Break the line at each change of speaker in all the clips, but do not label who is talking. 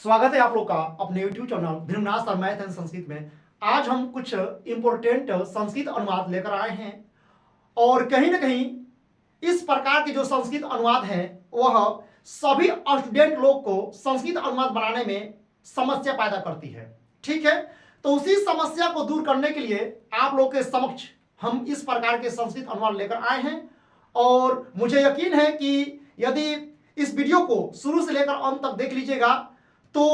स्वागत है आप लोग का अपने YouTube चैनल भिन्नास और मैथ एंड संस्कृत में। आज हम कुछ इंपॉर्टेंट संस्कृत अनुवाद लेकर आए हैं और कहीं ना कहीं इस प्रकार के जो संस्कृत अनुवाद हैं वह सभी स्टूडेंट लोग को संस्कृत अनुवाद बनाने में समस्या पैदा करती है। ठीक है, तो उसी समस्या को दूर करने के लिए आप लोग के समक्ष हम इस प्रकार के संस्कृत अनुवाद लेकर आए हैं और मुझे यकीन है कि यदि इस वीडियो को शुरू से लेकर अंत तक देख लीजिएगा तो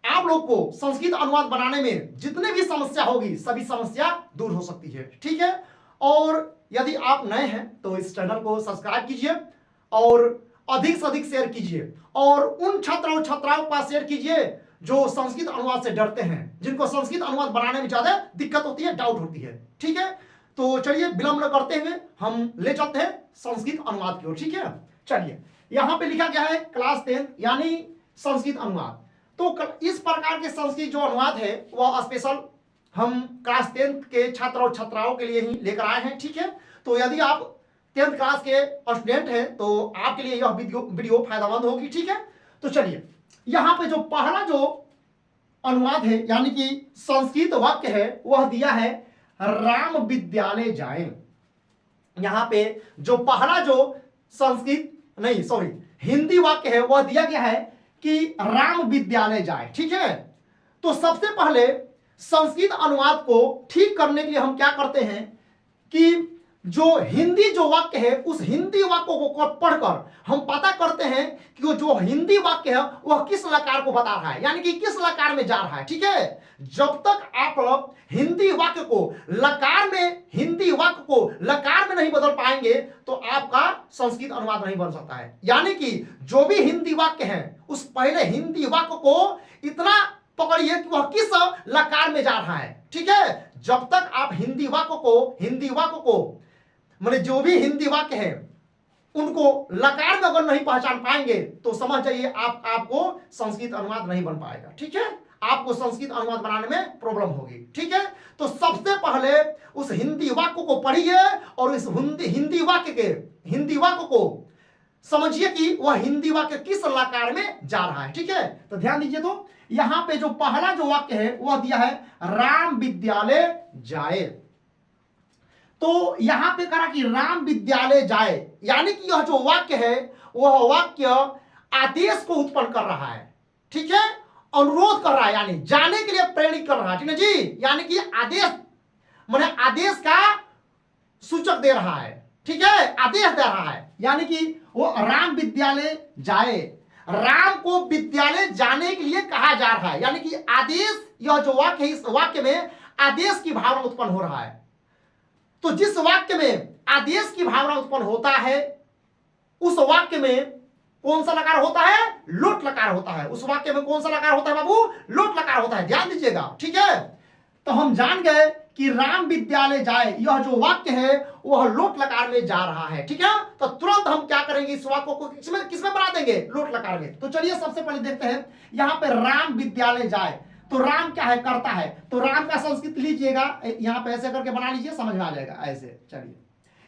आप लोग को संस्कृत अनुवाद बनाने में जितने भी समस्या होगी सभी समस्या दूर हो सकती है। ठीक है, और यदि आप नए हैं तो इस चैनल को सब्सक्राइब कीजिए और अधिक से अधिक शेयर कीजिए और उन छात्रों छात्राओं का शेयर कीजिए जो संस्कृत अनुवाद से डरते हैं, जिनको संस्कृत अनुवाद बनाने में ज्यादा दिक्कत होती है, डाउट होती है। ठीक है, तो चलिए विलंब न करते हुए हम ले चलते हैं संस्कृत अनुवाद की ओर। ठीक है, चलिए यहां पे लिखा गया है क्लास 10 यानी संस्कृत अनुवाद। तो इस प्रकार के संस्कृत जो अनुवाद है वह स्पेशल हम क्लास 10 के छात्र और छात्राओं के लिए ही लेकर आए हैं। ठीक है, तो यदि आप 10th क्लास के स्टूडेंट हैं तो आपके लिए यह वीडियो फायदेमंद होगी। ठीक है, तो चलिए यहां पे जो पहला जो अनुवाद है यानी कि संस्कृत वाक्य है वह दिया है राम विद्यालय जाएं। यहां पे जो पहला जो हिंदी वाक्य है वह दिया गया है कि राम विद्यालय जाए। ठीक है, तो सबसे पहले संस्कृत अनुवाद को ठीक करने के लिए हम क्या करते हैं कि जो हिंदी जो वाक्य है उस हिंदी वाक्य को पढ़कर हम पता करते हैं कि वो जो हिंदी वाक्य है वह किस लकार को बता रहा है, यानी कि किस लकार में जा रहा है। ठीक है, जब तक आप हिंदी वाक्य को लकार में हिंदी वाक्य को लकार में नहीं बदल पाएंगे तो आपका संस्कृत अनुवाद नहीं बन सकता है। यानी कि जो भी हिंदी वाक्य है उस पहले हिंदी वाक्य को इतना पकड़िए कि वह किस लकार में जा रहा है। ठीक है, जब तक आप हिंदी वाक्य को मतलब जो भी हिंदी वाक्य है उनको लकार में अगर नहीं पहचान पाएंगे तो समझ जाइए आपको संस्कृत अनुवाद नहीं बन पाएगा। ठीक है, आपको संस्कृत अनुवाद बनाने में प्रॉब्लम होगी। ठीक है, तो सबसे पहले उस हिंदी वाक्य को पढ़िए और इस हिंदी वाक्य को समझिए कि वह हिंदी वाक्य किस लकार में जा रहा है। ठीक है, तो ध्यान दीजिए, तो यहां पे जो पहला जो वाक्य है वह दिया है राम विद्यालय जाए। तो यहां पे कहा कि राम विद्यालय जाए, यानी कि यह जो वाक्य है वह वाक्य आदेश को उत्पन्न कर रहा है। ठीक है, अनुरोध कर रहा है, यानी जाने के लिए प्रेरित कर रहा है। ठीक है जी, यानी कि आदेश माने आदेश का सूचक दे रहा है। ठीक है, आदेश दे रहा है, यानी कि वो राम विद्यालय जाए, राम को विद्यालय जाने के लिए कहा जा रहा है। यानी कि आदेश, यह जो वाक्य है इस वाक्य में आदेश की भावना उत्पन्न हो रहा है। तो जिस वाक्य में आदेश की भावना उत्पन्न होता है उस वाक्य में कौन सा लकार होता है? लोट लकार होता है। उस वाक्य में कौन सा लकार होता है बाबू? लोट लकार होता है, ध्यान दीजिएगा। ठीक है, तो हम जान गए कि राम विद्यालय जाए, यह जो वाक्य है वह लोट लकार में जा रहा है। ठीक है, तो तुरंत हम क्या करेंगे, इस वाक्य को किसमें बना देंगे? लोट लकार में। तो चलिए सबसे पहले देखते हैं यहां पे राम विद्यालय जाए, तो राम क्या है? करता है। तो राम का संस्कृत लीजिएगा, यहां पे ऐसे करके बना लीजिए, समझ में आ जाएगा ऐसे। चलिए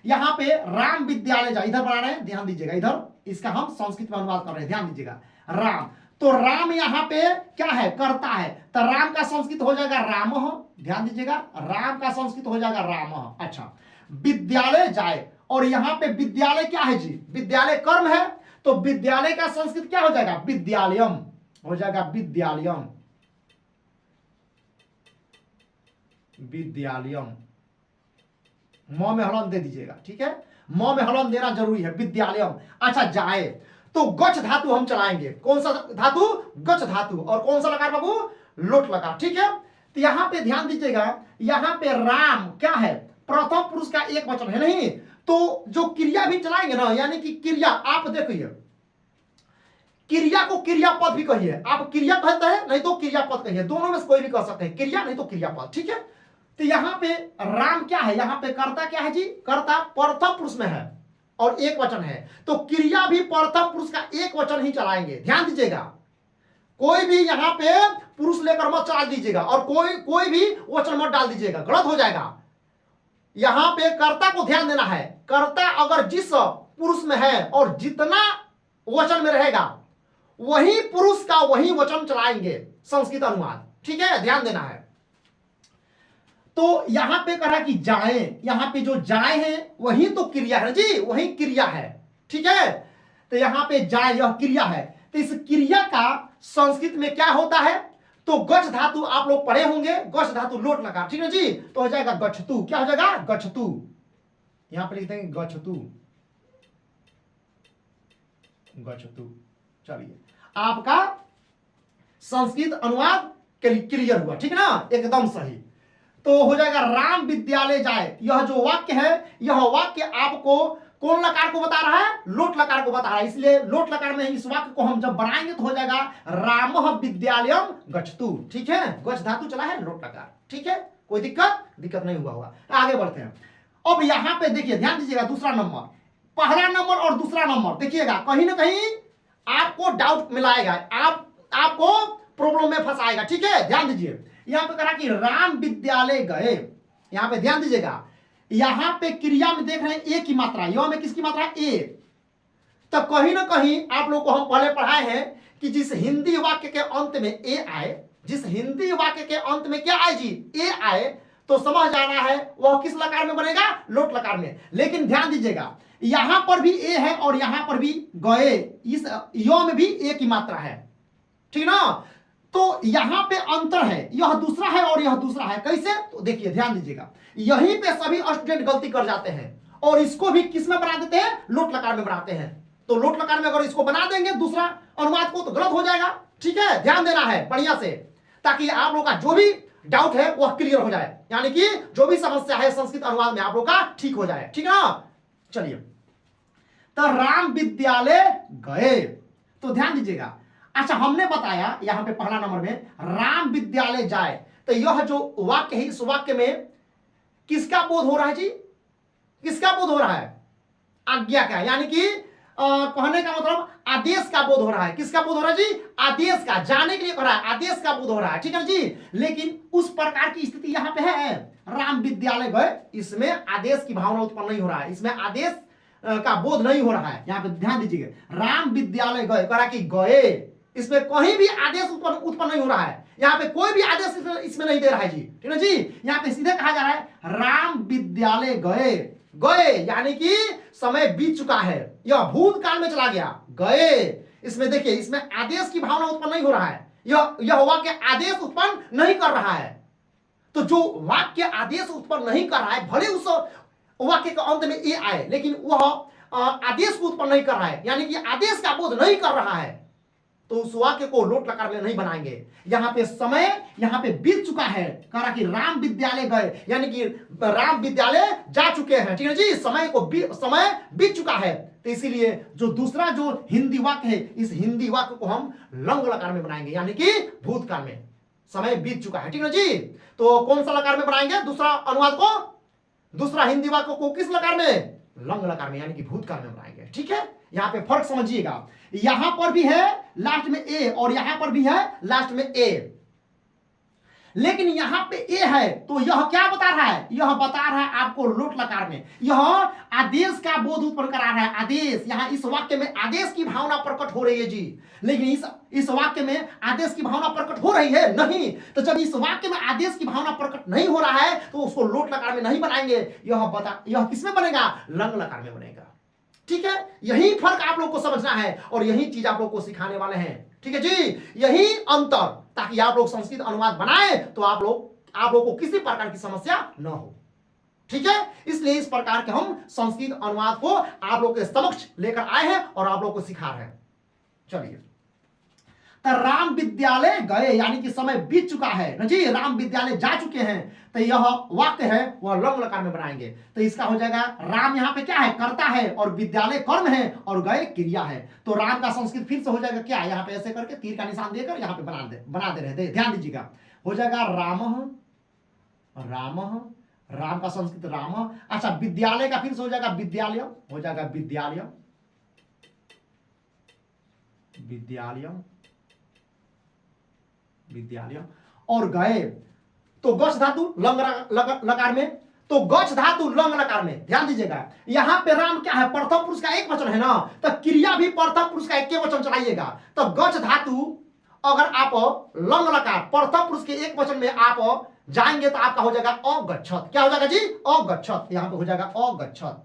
यहां पे राम विद्यालय जाए, इधर बना रहे हैं, ध्यान दीजिएगा, इधर इसका हम संस्कृत में अनुवाद कर रहे हैं, ध्यान दीजिएगा। राम, तो राम यहां पे क्या है? करता है, तो राम का संस्कृत हो जाएगा राम। ध्यान दीजिएगा, राम का संस्कृत हो जाएगा राम। अच्छा, विद्यालय जाए, और यहां पे विद्यालय क्या है जी? विद्यालय कर्म है, तो विद्यालय का संस्कृत क्या हो जाएगा? विद्यालयम हो जाएगा, विद्यालयम। विद्यालयम, म में हलन दे दीजिएगा। ठीक है, म में हलन देना जरूरी है, विद्यालयम। अच्छा, जाए, तो गच धातु हम चलाएंगे। कौन सा धातु? गच धातु। और कौन सा लकार बाबू? लोट लकार। ठीक है, तो यहां पे ध्यान दीजिएगा, यहां पे राम क्या है? प्रथम पुरुष का एक वचन है, नहीं तो जो क्रिया भी चलाएंगे ना, यानी कि क्रिया, आप देखिए क्रिया को क्रियापद भी कहिए, आप क्रिया कहते हैं नहीं तो क्रियापद कहिए, दोनों में से कोई भी कह सकते हैं, क्रिया नहीं तो क्रियापद। ठीक है, तो यहां पे राम क्या है? यहां पे कर्ता क्या है जी? कर्ता प्रथम पुरुष में है और एक वचन है, तो क्रिया भी प्रथम पुरुष का एक वचन ही चलाएंगे। ध्यान दीजिएगा, कोई भी यहां पे पुरुष लेकर मत चला दीजिएगा और कोई भी वचन मत डाल दीजिएगा, गलत हो जाएगा। यहां पे कर्ता को ध्यान देना है, कर्ता अगर जिस पुरुष में है और जितना वचन में रहेगा वही पुरुष का वही वचन चलाएंगे, संस्कृत अनुवाद। ठीक है, ध्यान देना है। तो यहां पे कहा कि जाए, यहां पे जो जाए है वही तो क्रिया है जी, वही क्रिया है। ठीक है, तो यहां पे जाए यह क्रिया है, तो इस क्रिया का संस्कृत में क्या होता है? तो गच्छ धातु आप लोग पढ़े होंगे, गच्छ धातु लोट लकार। ठीक है जी, तो हो जाएगा गच्छतु। क्या हो जाएगा? गच्छतु। यहां पर लिख देंगे गच्छतु, गच्छतु। चलिए, आपका संस्कृत अनुवाद क्लियर हुआ, ठीक है ना, एकदम सही। तो हो जाएगा राम विद्यालय जाए। यह जो वाक्य है, यह वाक्य आपको कौन लकार को बता रहा है? लोट लकार को बता रहा है। इसलिए लोट लकार में इस वाक्य को हम जब बनाएंगे तो हो जाएगा रामः विद्यालयम गच्छतु। ठीक है, गच्छ धातु चला है, लोट लकार। ठीक है, कोई दिक्कत नहीं हुआ होगा। आगे बढ़ते हैं। अब यहां पे देखिए, ध्यान दीजिएगा, दूसरा नंबर, पहला नंबर और दूसरा नंबर देखिएगा, कहीं ना कहीं आपको डाउट मिलाएगा, आपको प्रॉब्लम में फंसाएगा। ठीक है, ध्यान दीजिए। यहां पे कहा कि राम विद्यालय गए, यहां पे ध्यान दीजिएगा, यहां पे क्रिया में देख रहे हैं ए की मात्रा, यहां में किसकी मात्रा? ए। तो कहीं ना कहीं आप लोग को हम पहले पढ़ाए हैं कि जिस हिंदी वाक्य के अंत में ए आए, जिस हिंदी वाक्य के अंत में क्या आए जी? ए आए, तो समझ जाना है वह किस लकार में बनेगा? लोट लकार में। लेकिन ध्यान दीजिएगा, यहां पर भी ए है और यहां पर भी गए, इस यो में भी ए की मात्रा है। ठीक ना, तो यहां पे अंतर है, यह दूसरा है और यह दूसरा है। कैसे? तो देखिए, ध्यान दीजिएगा, यहीं पे सभी स्टूडेंट गलती कर जाते हैं और इसको भी किस में बना देते हैं? लोट लकार में बनाते हैं। तो लोट लकार में अगर इसको बना देंगे दूसरा अनुवाद को, तो गलत हो जाएगा। ठीक है, ध्यान देना है बढ़िया से, ताकि आप लोग का जो भी डाउट है वह क्लियर हो जाए, यानी कि जो भी समस्या है संस्कृत अनुवाद में आप लोग का ठीक हो जाए। ठीक है ना, चलिए। तो राम विद्यालय गए, तो ध्यान दीजिएगा। अच्छा, हमने बताया यहां पे पहला नंबर में राम विद्यालय जाए, तो यह जो वाक्य है, इस वाक्य में किसका बोध हो रहा है जी? किसका बोध हो रहा है? आज्ञा का, यानी कि कहने का मतलब आदेश का बोध हो रहा है। किसका बोध हो रहा है जी? आदेश का, जाने के लिए कह रहा है, आदेश का बोध हो रहा है। ठीक है जी, लेकिन उस प्रकार की स्थिति यहां पे है, राम विद्यालय गए, इसमें आदेश की भावना उत्पन्न नहीं हो रहा है, इसमें आदेश का बोध नहीं हो रहा है। यहां पे ध्यान दीजिएगा, राम विद्यालय गए, कह रहा कि गए, इसमें कहीं भी आदेश उत्पन्न नहीं हो रहा है, यहाँ पे कोई भी आदेश इसमें नहीं दे रहा है जी। ठीक है जी, यहाँ पे सीधे कहा जा रहा है राम विद्यालय गए। गए यानी कि समय बीत चुका है, यह भूतकाल में चला गया, गए। इसमें देखिए, इसमें आदेश की भावना उत्पन्न नहीं हो रहा है, यह वाक्य आदेश उत्पन्न नहीं कर रहा है। तो जो वाक्य आदेश उत्पन्न नहीं कर रहा है, भले उस वाक्य के अंत में ए आए, लेकिन वह आदेश को उत्पन्न नहीं कर रहा है, यानी कि आदेश का बोध नहीं कर रहा है, तो उस वाक्य को लोट लकार में नहीं बनाएंगे। यहां पे समय यहां पे बीत चुका है, कहा कि राम विद्यालय गए, यानी कि राम विद्यालय जा चुके हैं। ठीक है जी, समय बीत चुका है, तो इसीलिए जो दूसरा जो हिंदी वाक्य है, इस हिंदी वाक्य को हम लंग लकार में बनाएंगे, यानी कि भूतकाल में समय बीत चुका है। ठीक है जी, तो कौन सा लकार में बनाएंगे दूसरा अनुवाद को? दूसरा हिंदी वाक्य को किस लकार में? लंग लकार में, यानी कि भूतकाल में बनाएंगे। ठीक है, यहां पे फर्क समझिएगा, यहां पर भी है लास्ट में ए और यहां पर भी है लास्ट में ए, लेकिन यहां पे ए है, तो यह क्या बता रहा है? यह बता रहा है आपको लोट लकार में, यह आदेश का बोध उत्पन्न करा रहा है। आदेश, यहां इस वाक्य में आदेश की भावना प्रकट हो रही है जी, लेकिन इस वाक्य में आदेश की भावना प्रकट हो रही है नहीं। तो जब इस वाक्य में आदेश की भावना प्रकट नहीं हो रहा है, तो उसको लोट लकार में नहीं बनाएंगे, यह किसमें बनेगा? लंग लकार में बनेगा। ठीक है, यही फर्क आप लोग को समझना है और यही चीज आप लोग को सिखाने वाले हैं। ठीक है जी, यही अंतर, ताकि आप लोग संस्कृत अनुवाद बनाए तो आप लोग को किसी प्रकार की समस्या न हो। ठीक है, इसलिए इस प्रकार के हम संस्कृत अनुवाद को आप लोग के समक्ष लेकर आए हैं और आप लोग को सिखा रहे हैं। चलिए, तो राम विद्यालय गए, यानी कि समय बीत चुका है ना जी, राम विद्यालय जा चुके हैं, तो यह वाक्य है वह लंग लकार में बनाएंगे। तो इसका हो जाएगा, राम यहाँ पे क्या है? कर्ता है, और विद्यालय कर्म है, और गए क्रिया है। तो राम का संस्कृत फिर से हो जाएगा क्या? यहाँ पे ऐसे करके तीर का निशान देकर यहाँ पे बना दे रहे थे, ध्यान दीजिएगा, हो जाएगा राम, राम का संस्कृत राम। अच्छा, विद्यालय का फिर से हो जाएगा विद्यालय, हो जाएगा विद्यालय, और गए, तो गच्छ धातु लंग लकार में, तो गच्छ धातु लंग लकार में ध्यान दीजिएगा, यहां पे राम क्या है, प्रथम पुरुष का एक वचन है ना, तो क्रिया भी प्रथम पुरुष का एक वचन चलाइएगा। तो गच्छ धातु अगर आप लंग लकार प्रथम पुरुष के एक वचन में आप जाएंगे तो आपका हो जाएगा अगच्छत। क्या हो जाएगा जी, अगच्छत। यहां पे हो जाएगा अगच्छत,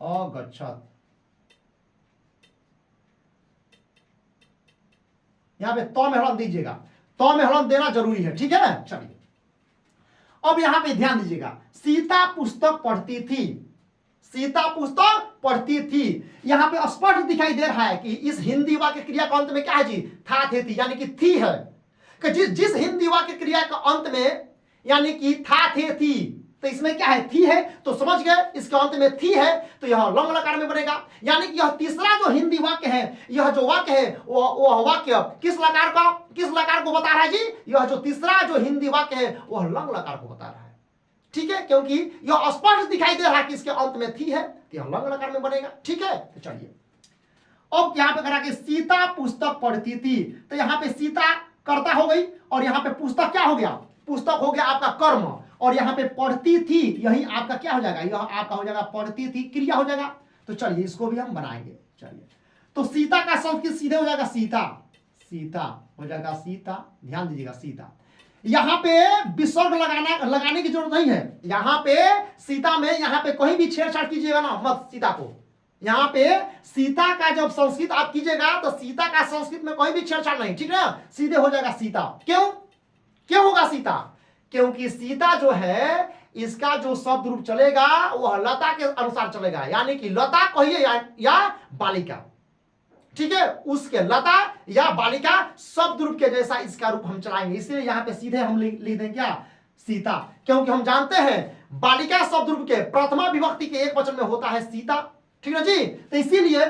अगच्छत। यहां पे तो में हलन दीजिएगा, तो में हलन देना जरूरी है, ठीक है। चलिए अब यहां पे ध्यान दीजिएगा, सीता पुस्तक पढ़ती थी, सीता पुस्तक पढ़ती थी, यहां पे स्पष्ट दिखाई दे रहा है कि इस हिंदी वाक्य क्रिया का अंत में क्या है जी, था थे थी, यानी कि थी है। कि जिस हिंदी वाक्य क्रिया का अंत में यानी कि था थे थी, तो इसमें क्या है, थी है, तो समझ गए इसके अंत में थी है, तो यह लंग लकार में बनेगा। यानी कि यह तीसरा जो हिंदी वाक्य है, यह जो वाक्य है वह वाक्य किस लकार को बता रहा है जी, यह जो तीसरा जो हिंदी वाक्य है वह लंग लकार को बता रहा है, ठीक है, क्योंकि यह स्पष्ट दिखाई दे रहा है कि इसके अंत में थी है, तो यह लंग लकार में बनेगा, ठीक है। तो चलिए अब यहां पे करा कि सीता पुस्तक पढ़ती थी, तो यहां पे सीता कर्ता हो गई और यहां पे पुस्तक क्या हो गया, पुस्तक हो गया आपका कर्म, और यहां पे पढ़ती थी यही आपका क्या हो जाएगा, यह आपका हो जाएगा पढ़ती थी क्रिया हो जाएगा। तो चलिए इसको भी हम बनाएंगे। चलिए तो सीता का संस्कृत सीधे हो जाएगा सीता, सीता हो जाएगा सीता, ध्यान दीजिएगा सीता। यहां पे विसर्ग लगाने की जरूरत नहीं है, यहां पे सीता में यहां पे कहीं भी छेड़छाड़ कीजिएगा ना मत सीता को, यहां पे सीता का जब संस्कृत आप कीजिएगा तो सीता का संस्कृत में कोई भी छेड़छाड़ नहीं, ठीक है, सीधे हो जाएगा सीता। क्यों होगा सीता, क्योंकि सीता जो है इसका जो शब्द रूप चलेगा वह लता के अनुसार चलेगा, यानी कि लता कहिए या बालिका, ठीक है, उसके लता या बालिका शब्द रूप के जैसा इसका रूप हम चलाएंगे, इसलिए यहां पे सीधे हम लिख दें क्या, सीता, क्योंकि हम जानते हैं बालिका शब्द रूप के प्रथमा विभक्ति के एक वचन में होता है सीता, ठीक है जी। तो इसीलिए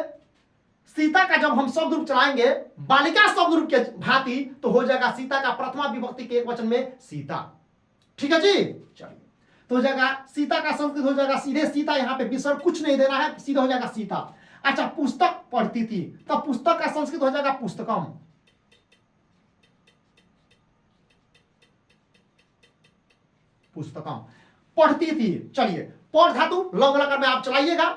सीता का जब हम शब्द रूप चलाएंगे बालिका शब्द रूप के भांति तो हो जाएगा सीता का प्रथमा विभक्ति के एक वचन में सीता, ठीक है जी। चलिए तो हो जाएगा सीता का संस्कृत हो जाएगा सीधे सीता, यहां पे विसर्ग कुछ नहीं देना है, सीधा हो जाएगा सीता। अच्छा पुस्तक पढ़ती थी, तो पुस्तक का संस्कृत हो जाएगा पुस्तकम, पुस्तकम पढ़ती थी। चलिए पढ़ धातु लंग लकार में आप चलाइएगा,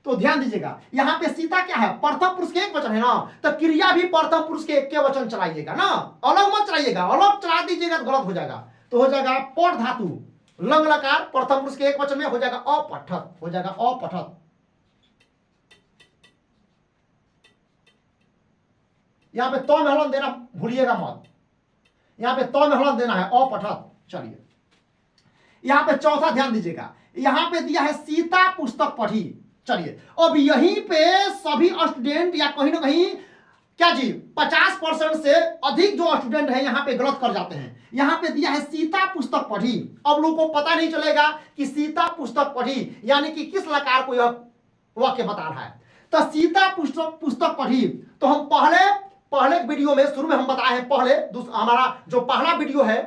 तो ध्यान दीजिएगा यहां पे सीता क्या है, प्रथम पुरुष के एक वचन है ना, तो क्रिया भी प्रथम पुरुष के एक वचन चलाइएगा ना, अलग मत चलाइएगा, अलग चला दीजिएगा तो गलत हो जाएगा। तो हो जाएगा पढ़ धातु लंग लकार प्रथम पुरुष के एक वचन में हो जाएगा अपठत, हो जाएगा अपठत। यहां पे तो में हलन देना भूलिएगा मत, यहां पे तो में हलन देना है अपठत। चलिए यहां पे चौथा ध्यान दीजिएगा, यहां पे दिया है सीता पुस्तक पढ़ी। चलिए अब यहीं पे सभी स्टूडेंट या कहीं ना कहीं क्या जी 50% से अधिक जो स्टूडेंट है यहां पे गलत कर जाते हैं। यहां पे दिया है सीता पुस्तक पढ़ी, अब लोगों को पता नहीं चलेगा कि सीता पुस्तक पढ़ी यानी कि किस लकार को यह वाक्य बता रहा है। तो सीता पुस्तक पढ़ी, तो हम पहले वीडियो में शुरू में हम बताए हैं, पहले हमारा जो पहला वीडियो है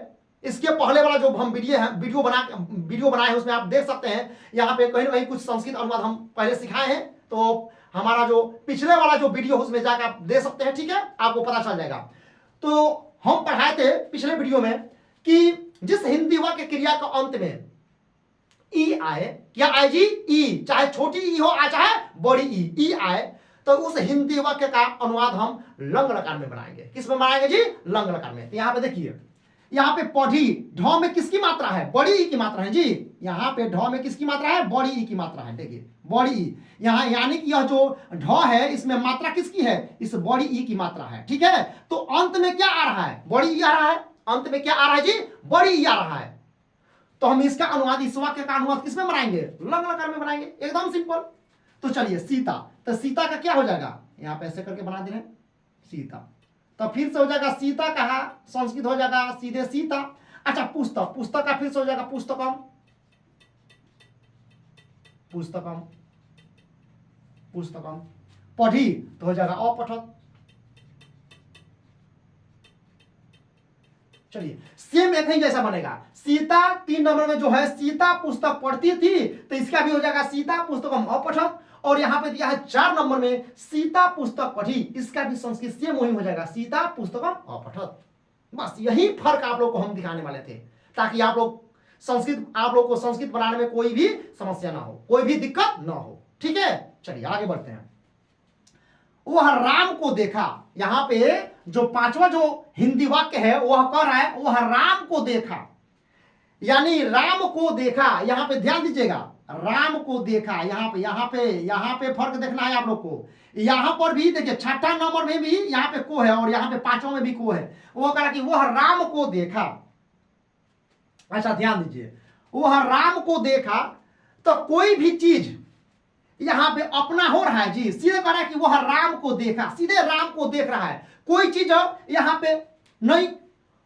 इसके पहले वाला जो हम वीडियो बनाए हैं उसमें आप देख सकते हैं, यहाँ पे कहीं ना कहीं कुछ संस्कृत अनुवाद हम पहले सिखाए हैं, तो हमारा जो पिछले वाला जो वीडियो उसमें जाकर आप दे सकते हैं, ठीक है, आपको पता चल जाएगा। तो हम पढ़ाए थे पिछले वीडियो में कि जिस हिंदी वाक्य क्रिया का अंत में ई आए, क्या आए जी, ई, चाहे छोटी ई हो चाहे बड़ी ई आए, तो उस हिंदी वाक्य का अनुवाद हम लंग लकार में बनाएंगे। किस में बनाएंगे जी, लंग लकार में। तो यहाँ पे देखिए, यहाँ पे पढ़ी ढ में किसकी मात्रा है, बड़ी ई की मात्रा है जी, यहाँ पे ढ में किसकी मात्रा है, बड़ी ई की मात्रा है। देखिए बड़ी ई यहाँ, यानी कि यह जो ढ है इसमें मात्रा किसकी है, इस बड़ी ई की मात्रा है, ठीक है। तो अंत में क्या आ रहा है, बड़ी ई आ रहा है, अंत में क्या आ रहा है जी, बड़ी ई आ रहा है। तो हम इसका अनुवाद, इस वाक्य का अनुवाद किसमें बनाएंगे, लंग लकार में बनाएंगे, एकदम सिंपल। तो चलिए सीता, तो सीता का क्या हो जाएगा, यहाँ पे ऐसे करके बना दे रहे हैं सीता, तो फिर से हो जाएगा सीता कहा, संस्कृत हो जाएगा सीधे सीता। अच्छा पुस्तक, पुस्तक का फिर से हो जाएगा पुस्तकम, पुस्तकम, पुस्तकम। पढ़ी तो हो जाएगा अपठत। चलिए सेम एक ही जैसा बनेगा, सीता 3 नंबर में जो है सीता पुस्तक पढ़ती थी, तो इसका भी हो जाएगा सीता पुस्तकम अपठत। और यहां पे दिया है 4 नंबर में सीता पुस्तक पढ़ी, इसका भी संस्कृत सेम वही हो जाएगा सीता पुस्तकम अपठत। बस यही फर्क आप लोग को हम दिखाने वाले थे, ताकि आप लोग संस्कृत, आप लोग को संस्कृत बनाने में कोई भी समस्या ना हो, कोई भी दिक्कत ना हो। ठीक है, चलिए आगे बढ़ते हैं। वह राम को देखा, यहां पे जो पांचवा जो हिंदी वाक्य है वह कह रहा है वह राम को देखा, यानी राम को देखा। यहां पे ध्यान दीजिएगा, राम को देखा, यहां पे फर्क देखना है आप लोग को। यहां पर भी देखिए छठा नंबर में भी यहां पे को है और यहां पे पांचवा में भी को है। वो कह रहा कि वह राम को देखा। अच्छा ध्यान दीजिए, वह राम को देखा, तो कोई भी चीज यहां पे अपना हो रहा है जी, सीधे कह रहा है कि वह राम को देखा, सीधे राम को देख रहा है। कोई चीज यहां पे नहीं,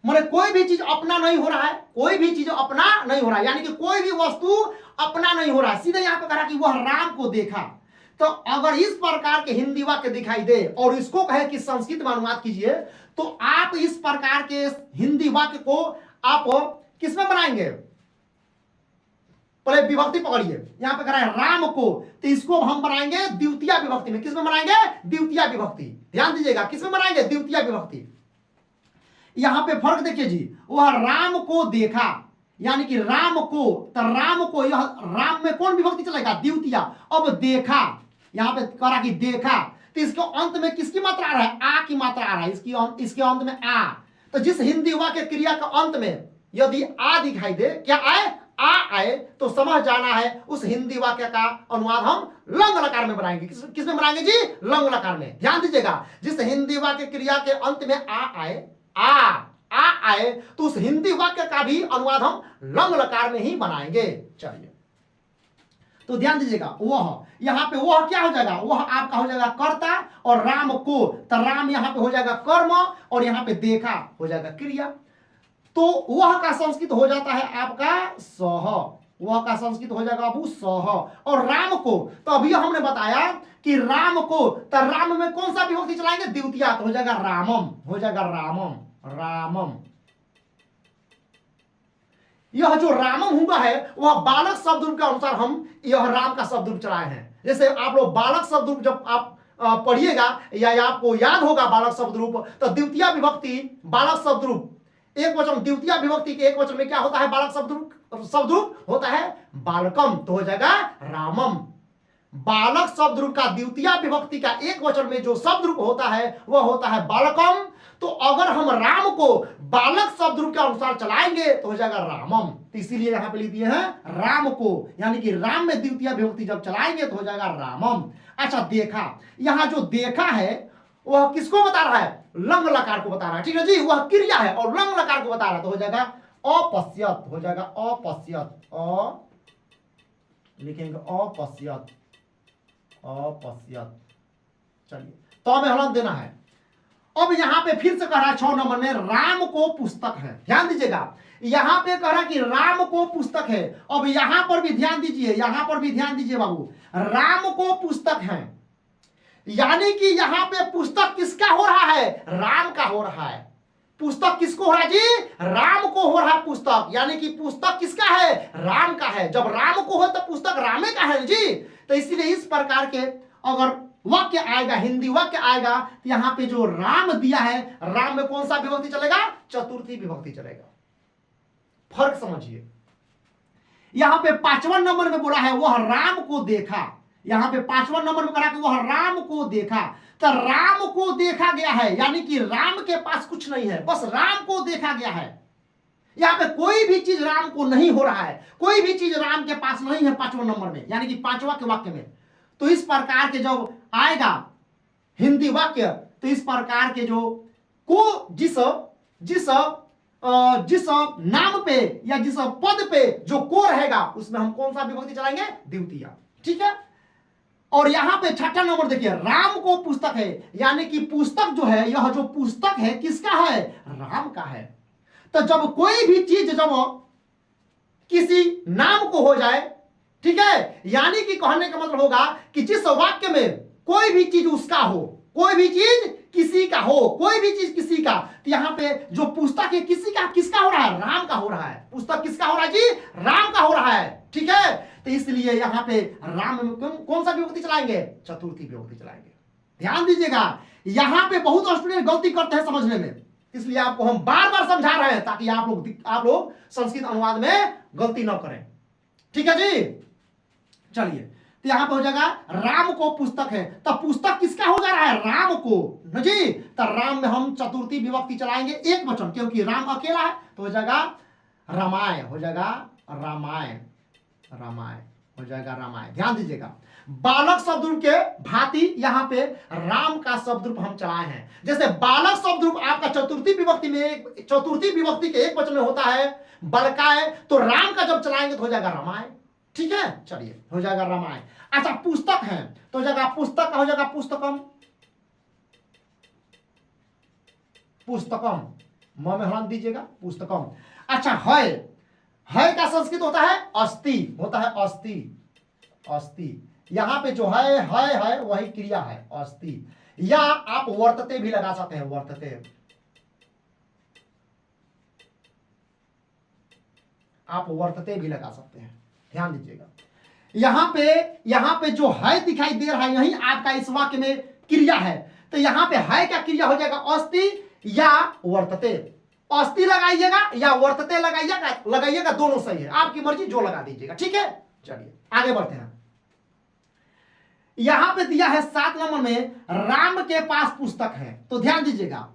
मतलब कोई भी चीज अपना नहीं हो रहा है, कोई भी चीज अपना नहीं हो रहा है, यानी कि कोई भी वस्तु अपना नहीं हो रहा है। सीधे यहां पे कह रहा है कि वह राम को देखा। तो अगर इस प्रकार के हिंदी वाक्य दिखाई दे और इसको कहे कि संस्कृत में अनुवाद कीजिए, तो आप इस प्रकार के हिंदी वाक्य को आप किसमें बनाएंगे? पहले विभक्ति पकड़िए, यहां पे कह रहा है राम को, तो इसको हम बनाएंगे द्वितीय विभक्ति में। किसमें बनाएंगे? द्वितीय विभक्ति। ध्यान दीजिएगा, किसमें बनाएंगे? द्वितीय विभक्ति। यहां पे फर्क देखिए जी, वह राम को देखा, यानी कि राम को, तो राम को, यह राम में कौन विभक्ति चलेगा? द्वितीय। अब देखा, यहां पे कह रहा कि देखा, तो इसके अंत में किसकी मात्रा आ रहा है? आ की मात्रा आ रहा है, इसके अंत में आ। तो जिस हिंदी वाक्य क्रिया का अंत में यदि आ दिखाई दे, क्या आए? आ आए, तो समझ जाना है उस हिंदी वाक्य का अनुवाद हम लंग लकार में बनाएंगे। किसमें बनाएंगे जी? लंग लकार में। ध्यान दीजिएगा, जिस हिंदी वाक्य क्रिया के अंत में आ आए, आ आए, तो उस हिंदी वाक्य का भी अनुवाद हम लंग लकार में ही बनाएंगे। चलिए, तो ध्यान दीजिएगा, वह यहां पे वह क्या हो जाएगा? वह आपका हो जाएगा कर्ता, और राम को, तो राम यहां पे हो जाएगा कर्म, और यहां पे देखा हो जाएगा क्रिया। तो वह का संस्कृत हो जाता है आपका सह, वह का संस्कृत हो जाएगा अबू सह। और राम को, तो अभी हमने बताया कि राम को, तो राम में कौन सा विभक्ति चलाएंगे? द्वितीय, तो हो जाएगा रामम, हो जाएगा रामम, रामम। यह जो रामम हुआ है वह बालक शब्द रूप के अनुसार हम यह राम का शब्द रूप चलाए हैं। जैसे आप लोग बालक शब्द रूप जब आप पढ़िएगा या आपको याद होगा बालक शब्द रूप, तो द्वितीय विभक्ति बालक शब्द रूप एक वचन, द्वितीय विभक्ति के एक वचन में क्या होता है? बालक शब्द रूप होता है बालकम, तो हो जाएगा रामम। बालक शब्द रूप का द्वितीय विभक्ति का एक वचन में जो शब्द रूप होता है वह होता है बालकम। तो अगर हम राम को बालक शब्द रूप के अनुसार चलाएंगे तो हो जाएगा रामम। तो इसीलिए यहां पे लिख दिए हैं राम को, यानी कि राम में द्वितीय विभक्ति जब चलाएंगे तो हो जाएगा रामम। अच्छा, देखा, यहां जो देखा है वह किसको बता रहा है? लंग लकार को बता रहा है। ठीक है जी, वह क्रिया है और लंग लकार को बता रहा है, तो हो जाएगा अपश्यत, हो जाएगा अपश्यत, लिखेंगे अपश्यत, अपश्यत। चलिए, तो हमें हलन देना है। अब यहां पे फिर से कह रहा है 6 नंबर में राम को पुस्तक है। ध्यान दीजिएगा, यहां पे कह रहा है कि राम को पुस्तक है। अब यहां पर भी ध्यान दीजिए, यहां पर भी ध्यान दीजिए बाबू, राम को पुस्तक है, यानी कि यहां पे पुस्तक किसका हो रहा है? राम का हो रहा है। पुस्तक किसको हो रहा है जी? राम को हो रहा है पुस्तक, यानी कि पुस्तक किसका है? राम का है। जब राम को हो तो पुस्तक रामे का है जी। तो इसीलिए इस प्रकार के अगर वाक्य आएगा, हिंदी वाक्य आएगा, तो यहां पे जो राम दिया है, राम में कौन सा विभक्ति चलेगा? चतुर्थी विभक्ति चलेगा। फर्क समझिए, यहां पे 5वां नंबर में बोला है वह राम को देखा, यहां पे 5वां नंबर में कहा कि वह राम को देखा, तो राम को देखा गया है, यानी कि राम के पास कुछ नहीं है, बस राम को देखा गया है। यहां पे कोई भी चीज राम को नहीं हो रहा है, कोई भी चीज राम के पास नहीं है 5वां नंबर में, यानी कि 5वां के वाक्य में। तो इस प्रकार के जब आएगा हिंदी वाक्य, तो इस प्रकार के जो को जिस नाम पे या जिस पद पे जो को रहेगा उसमें हम कौन सा विभक्ति चलाएंगे? द्वितीय। ठीक है, और यहां पे 6ठा नंबर देखिए, राम को पुस्तक है, यानी कि पुस्तक जो है, यह जो पुस्तक है किसका है? राम का है। तो जब कोई भी चीज जब किसी नाम को हो जाए, ठीक है, यानी कि कहने का मतलब होगा कि जिस वाक्य में कोई भी चीज उसका हो, कोई भी चीज किसी का हो, कोई भी चीज किसी का, तो यहां पे जो पुस्तक है किसी का, किसका हो रहा है? राम का हो रहा है। पुस्तक किसका हो रहा है जी? राम का हो रहा है। ठीक है, तो इसलिए यहां पे राम में कौन सा विभक्ति चलाएंगे? चतुर्थी विभक्ति चलाएंगे। ध्यान दीजिएगा, यहां पे बहुत स्टूडेंट गलती करते हैं समझने में, इसलिए आपको हम बार बार समझा रहे हैं ताकि आप लोग संस्कृत अनुवाद में गलती न करें। ठीक है जी, चलिए तो यहां पर हो जाएगा राम को पुस्तक है, तो पुस्तक किसका हो जा रहा है, राम को न जी। तो राम में हम चतुर्थी विभक्ति चलाएंगे एक वचन, क्योंकि राम अकेला है, तो हो जाएगा रामायण, हो जाएगा रामायण, रामायण हो जाएगा रामायण। ध्यान दीजिएगा, बालक शब्द रूप के भांति यहां पे राम का शब्द रूप हम चलाए हैं। जैसे बालक शब्द रूप आपका चतुर्थी विभक्ति के एक वचन में होता है, बड़का है, तो राम का जब चलाएंगे तो हो जाएगा रामायण। ठीक है, चलिए हो जाएगा रामायण। अच्छा, पुस्तक है तो हो जाएगा पुस्तक का हो जाएगा पुस्तकम, पुस्तकम, म में हलन दीजिएगा, पुस्तकम। अच्छा, है का संस्कृत होता है अस्ति, होता है अस्ति, अस्ति। यहां पे जो है वही क्रिया है अस्ति, या आप वर्तते भी लगा सकते हैं, वर्तते, आप वर्तते भी लगा सकते हैं। ध्यान दीजिएगा, यहां पे जो है दिखाई दे रहा है, यही आपका इस वाक्य में क्रिया है, तो यहां पे है क्या क्रिया हो जाएगा अस्ति या वर्तते। अस्ति लगाइएगा या वर्तते लगाइएगा, दोनों सही है, आपकी मर्जी जो लगा दीजिएगा। ठीक है, चलिए आगे बढ़ते हैं। यहां पे दिया है 7 नंबर में राम के पास पुस्तक है, तो ध्यान दीजिएगा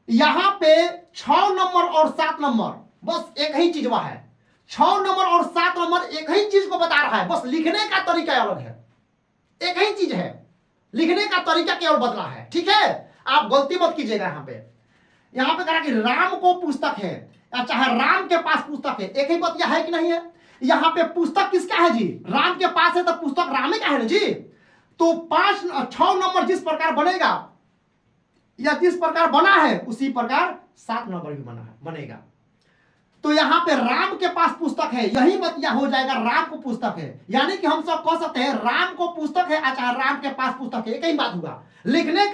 यहां पे 6 नंबर और 7 नंबर बस एक ही चीज वहां है, 6 नंबर और 7 नंबर एक ही चीज को बता रहा है, बस लिखने का तरीका अलग है, एक ही चीज है, लिखने का तरीका केवल बदला है। ठीक है, आप गलती मत कीजिएगा। यहां पे कहा कि राम को पुस्तक है, चाहे राम के पास पुस्तक है, एक ही बात यह है कि नहीं है। यहां पे पुस्तक किसका है जी, राम के पास है, तो पुस्तक रामे का है ना जी। तो 6 नंबर जिस प्रकार बनेगा या जिस प्रकार बना है उसी प्रकार 7 नंबर भी बनेगा। तो यहां पे राम के पास पुस्तक है, यही बतिया हो जाएगा राम को पुस्तक है, यानी कि हम सब कह सकते हैं राम को पुस्तक है, अच्छा राम के पास पुस्तक है, एक ही बात हुआ। लिखने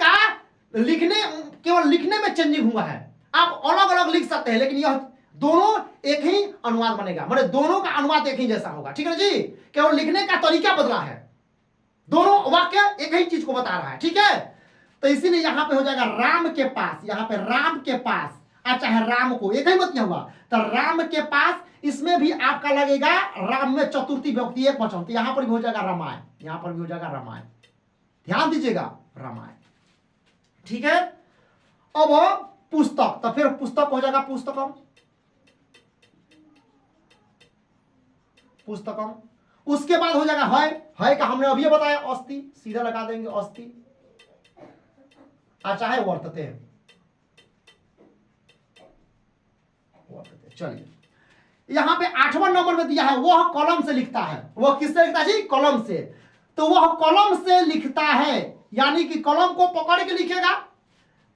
केवल लिखने में चेंजिंग हुआ है, आप अलग अलग लिख सकते हैं, लेकिन यह दोनों एक ही अनुवाद बनेगा, मतलब दोनों का अनुवाद एक ही जैसा होगा। ठीक है जी, केवल लिखने का तरीका बदला है, दोनों वाक्य एक ही चीज को बता रहा है। ठीक है, तो इसीलिए यहां पे हो जाएगा राम के पास, यहां पे राम के पास, अच्छा है राम को, एक ही बतिया हुआ, तो राम के पास, इसमें भी आपका लगेगा राम में चतुर्थी विभक्ति एक वचन, तो यहां पर भी हो जाएगा रामायण, यहां पर भी हो जाएगा रामायण। ध्यान दीजिएगा, रामायण। ठीक है, अब पुस्तक, तो फिर पुस्तक हो जाएगा पुस्तकम, पुस्तकम। उसके बाद हो जाएगा है का हमने अभी बताया अस्ति, सीधा लगा देंगे अस्ति, अच्छा है वर्तते, चलिए यहां पे 8वां नंबर में दिया है वह कलम से लिखता है, वह किससे लिखता है जी, कलम से। तो वह कलम से लिखता है, यानी कि कलम को पकड़ के लिखेगा,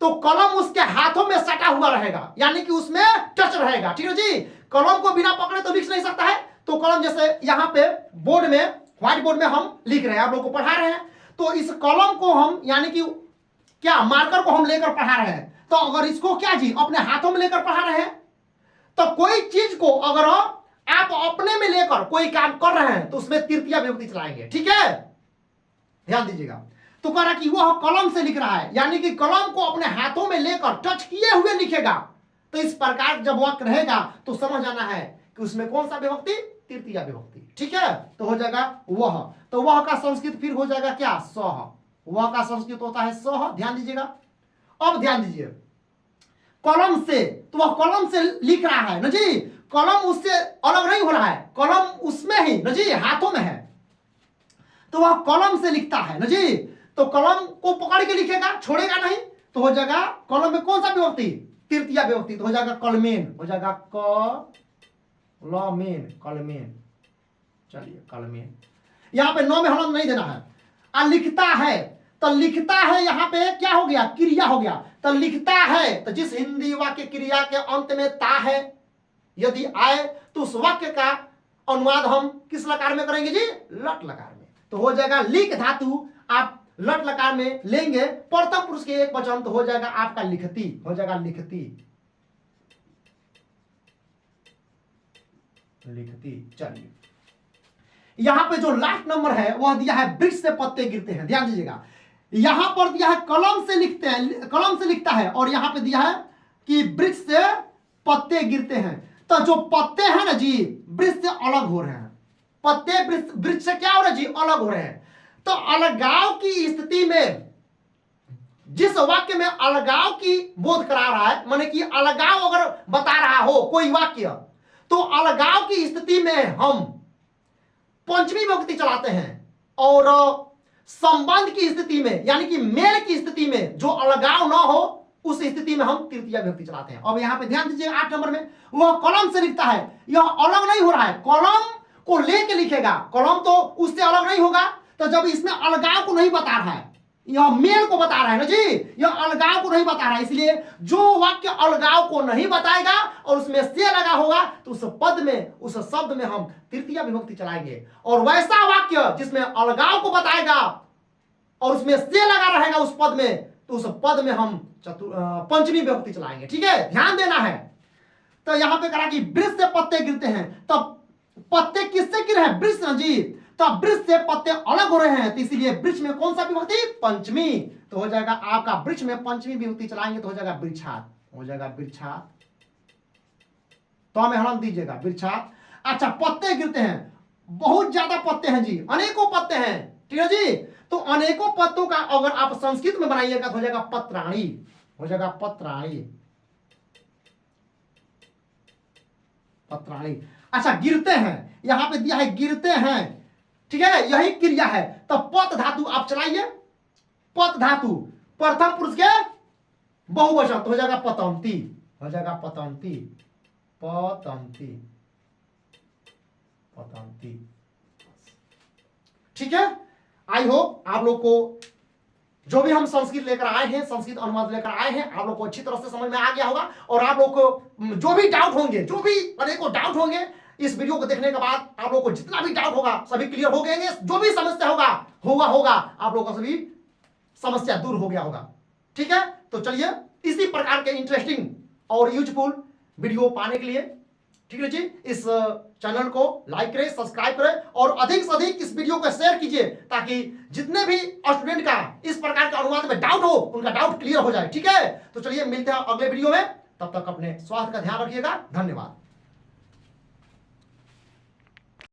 तो कलम उसके हाथों में सटा हुआ रहेगा, यानी कि उसमें टच रहेगा। ठीक है जी, कलम को बिना पकड़े तो लिख नहीं सकता है, तो कलम जैसे यहां पे बोर्ड में, व्हाइट बोर्ड में हम लिख रहे हैं, आप लोग को पढ़ा रहे हैं, तो इस कलम को हम, यानी कि क्या मार्कर को हम लेकर पढ़ा रहे हैं, तो अगर इसको क्या जी अपने हाथों में लेकर पढ़ा रहे हैं, तो कोई चीज को अगर आप अपने में लेकर कोई काम कर रहे हैं तो उसमें तृतीया विभक्ति चलाएंगे। ठीक है, ध्यान दीजिएगा। तो कह रहा कि वह कलम से लिख रहा है, यानी कि कलम को अपने हाथों में लेकर टच किए हुए लिखेगा, तो इस प्रकार जब वाक्य रहेगा तो समझ आना है कि उसमें कौन सा विभक्ति, तृतीया विभक्ति। ठीक है, तो हो जाएगा वह, तो वह का संस्कृत फिर हो जाएगा क्या, सह, वह का संस्कृत होता है सह। ध्यान दीजिएगा, अब ध्यान दीजिए, कलम से, तो वह कलम से लिख रहा है ना जी, कलम उससे अलग नहीं हो रहा है, कलम उसमें ही ना जी, हाथों में है, तो वह कलम से लिखता है ना जी, तो कलम को पकड़ के लिखेगा, छोड़ेगा नहीं, तो हो जाएगा कलम में कौन सा विभक्ति, तृतीया विभक्ति, तो हो जाएगा कलमेन, हो जाएगा कलमेन, कलमेन। चलिए कलमेन, यहां पे 9 में हलन नहीं देना है। लिखता है, तो लिखता है यहां पे क्या हो गया, क्रिया हो गया, तो लिखता है, तो जिस हिंदी वाक्य क्रिया के अंत में ता है यदि आए तो उस वाक्य का अनुवाद हम किस लकार में करेंगे जी, लट लकार में, तो हो जाएगा लिख धातु आप लट लकार में लेंगे, प्रथम पुरुष के एक वचन, तो हो जाएगा आपका लिखती, हो जाएगा लिखती, लिखती। चलिए यहां पे जो लास्ट नंबर है वह दिया है वृक्ष से पत्ते गिरते हैं। ध्यान दीजिएगा, यहां पर दिया है कलम से लिखते हैं, कलम से लिखता है, और यहां पे दिया है कि वृक्ष से पत्ते गिरते हैं। तो जो पत्ते हैं ना जी, वृक्ष से अलग हो रहे हैं। पत्ते वृक्ष से क्या हो रहे हैं जी, अलग हो रहे हैं। तो अलगाव की स्थिति में, जिस वाक्य में अलगाव की बोध करा रहा है, माने कि अलगाव अगर बता रहा हो कोई वाक्य, तो अलगाव की स्थिति में हम पंचमी विभक्ति चलाते हैं, और संबंध की स्थिति में यानी कि मेल की स्थिति में जो अलगाव ना हो उस स्थिति में हम तृतीया विभक्ति चलाते हैं। अब यहां पे ध्यान दीजिए 8 नंबर में वह कलम से लिखता है, यह अलग नहीं हो रहा है, कलम को लेके लिखेगा, कलम तो उससे अलग नहीं होगा। तो जब इसमें अलगाव को नहीं बता रहा है, यह मेल को बता रहा है ना जी, यह अलगाव को नहीं बता रहा है, इसलिए जो वाक्य अलगाव को नहीं बताएगा और उसमें से लगा होगा तो उस पद में, उस शब्द में हम तृतीया विभक्ति चलाएंगे। और वैसा वाक्य जिसमें अलगाव को बताएगा और उसमें से लगा रहेगा उस पद में, तो उस पद में हम पंचमी विभक्ति चलाएंगे। ठीक है, ध्यान देना है। तो यहां पे कहा कि वृक्ष से पत्ते गिरते हैं, तब पत्ते किससे गिरे हैं, वृक्ष ना जी, तब वृक्ष से पत्ते अलग हो रहे हैं, तो इसीलिए वृक्ष में कौन सा विभक्ति, पंचमी। तो हो जाएगा आपका वृक्ष में पंचमी विभक्ति चलाएंगे तो हो जाएगा वृक्षात, हो जाएगा वृक्षात। तो हमें हलन दीजिएगा वृक्षात। अच्छा, पत्ते गिरते हैं, बहुत ज्यादा पत्ते हैं जी, अनेकों पत्ते हैं, ठीक है जी। तो अनेकों पत्तों का अगर आप संस्कृत में बनाइएगा तो हो जाएगा पत्राणी, हो जाएगा पत्राणी, पत्राणी। अच्छा, गिरते हैं, यहां पे दिया है गिरते हैं, ठीक है, यही क्रिया है। तो पत धातु आप चलाइए, पत धातु प्रथम पुरुष के बहुवचन तो हो जाएगा पतंती, हो जाएगा पतंती, पतंती, पतंती। ठीक है, आई होप आप लोग को जो भी हम संस्कृत लेकर आए हैं, संस्कृत अनुवाद लेकर आए हैं, आप लोग को अच्छी तरह से समझ में आ गया होगा। और आप लोग को जो भी डाउट होंगे, जो भी अनेकों डाउट होंगे, इस वीडियो को देखने के बाद आप लोग को जितना भी डाउट होगा सभी क्लियर हो गए। जो भी समस्या होगा आप लोगों का सभी समस्या दूर हो गया होगा। ठीक है, तो चलिए इसी प्रकार के इंटरेस्टिंग और यूजफुल वीडियो पाने के लिए, ठीक है जी, इस चैनल को लाइक करें, सब्सक्राइब करें और अधिक से अधिक इस वीडियो को शेयर कीजिए, ताकि जितने भी स्टूडेंट का इस प्रकार का अनुवाद में डाउट हो उनका डाउट क्लियर हो जाए। ठीक है, तो चलिए मिलते हैं अगले वीडियो में, तब तक अपने स्वास्थ्य का ध्यान रखिएगा। धन्यवाद।